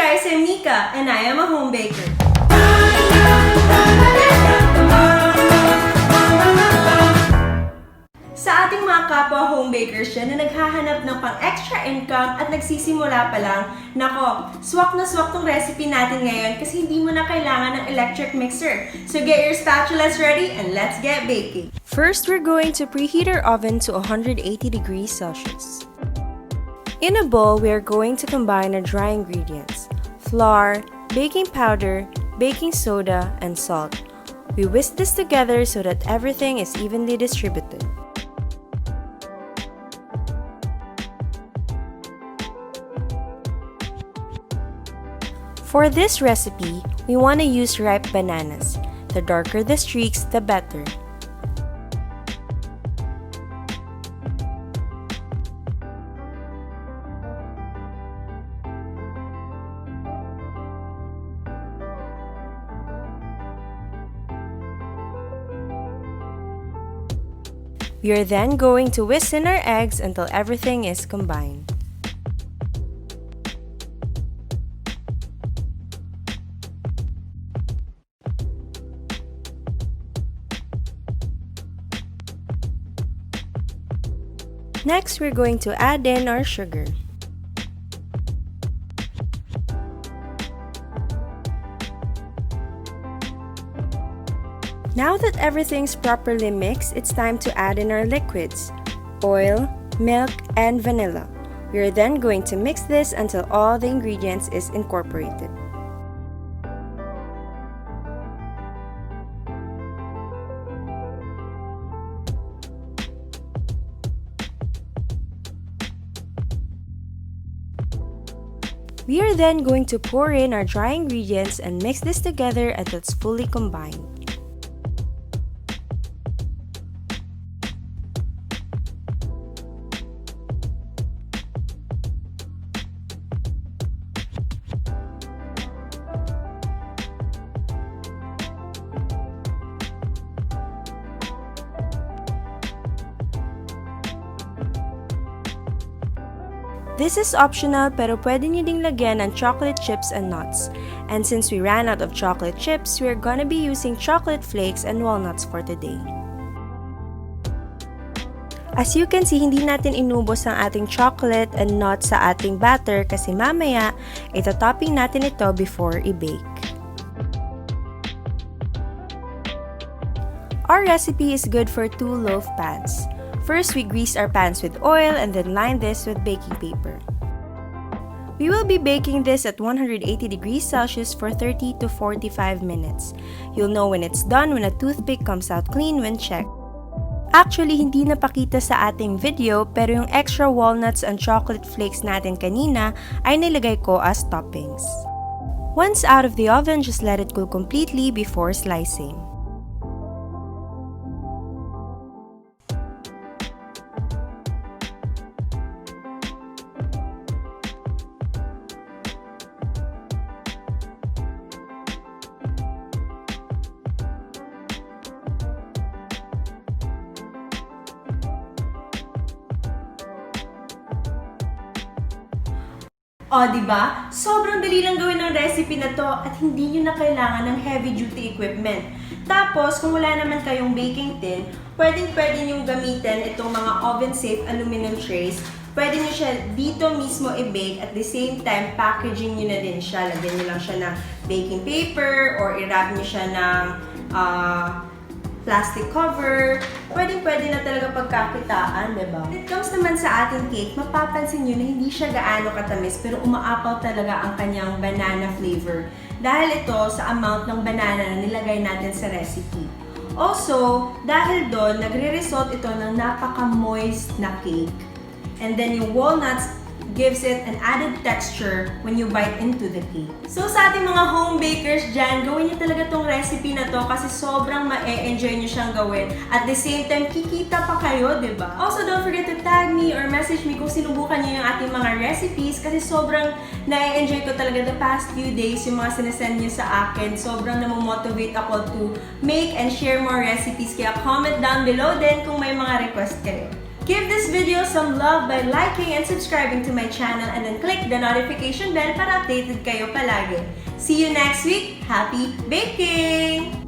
guys, I'm Nika and I am a home baker. Sa ating mga kapwa home bakers dyan na naghahanap ng pang extra income at nagsisimula pa lang, nako, swak na swak tong recipe natin ngayon kasi hindi mo na kailangan ng electric mixer. So get your spatulas ready and let's get baking. First, we're going to preheat our oven to 180 degrees Celsius. In a bowl, we are going to combine our dry ingredients: flour, baking powder, baking soda, and salt. We whisk this together so that everything is evenly distributed. For this recipe, we want to use ripe bananas. The darker the streaks, the better. We are then going to whisk in our eggs until everything is combined. Next, we're going to add in our sugar. Now that everything's properly mixed, it's time to add in our liquids: oil, milk, and vanilla. We are then going to mix this until all the ingredients is incorporated. We are then going to pour in our dry ingredients and mix this together until it's fully combined. This is optional pero pwede nyo ding lagyan ng chocolate chips and nuts. And since we ran out of chocolate chips, we're gonna be using chocolate flakes and walnuts for today. As you can see, hindi natin inubos ang ating chocolate and nuts sa ating batter kasi mamaya, ito-topping natin ito before i-bake. Our recipe is good for 2 loaf pans. First, we grease our pans with oil and then line this with baking paper. We will be baking this at 180 degrees Celsius for 30 to 45 minutes. You'll know when it's done when a toothpick comes out clean when checked. Actually, hindi napakita sa ating video pero yung extra walnuts and chocolate flakes natin kanina ay nilagay ko as toppings. Once out of the oven, just let it cool completely before slicing. O, diba? Sobrang dali lang gawin ng recipe na to at hindi nyo na kailangan ng heavy-duty equipment. Tapos, kung wala naman kayong baking tin, pwede nyo gamitin itong mga oven-safe aluminum trays. Pwede nyo siya dito mismo i-bake at the same time, packaging nyo na din siya. Lagyan nyo lang siya ng baking paper or i-wrap nyo siya ng plastic cover. Pwede na talaga pagkakitaan, diba? When it comes naman sa ating cake, mapapansin nyo na hindi siya gaano katamis pero umaapaw talaga ang kanyang banana flavor. Dahil ito sa amount ng banana na nilagay natin sa recipe. Also, dahil doon, nagre-result ito ng napaka-moist na cake. And then yung walnuts gives it an added texture when you bite into the cake. So sa ating mga home bakers dyan, gawin niyo talaga tong recipe na to kasi sobrang ma-enjoy niyo siyang gawin. At the same time, kikita pa kayo, diba? Also, don't forget to tag me or message me kung sinubukan niyo yung ating mga recipes kasi sobrang na-enjoy ko talaga the past few days yung mga sinesend niyo sa akin. Sobrang namomotivate ako to make and share more recipes. Kaya comment down below din kung may mga request kayo. Give this video some love by liking and subscribing to my channel and then click the notification bell para updated kayo palagi. See you next week. Happy baking!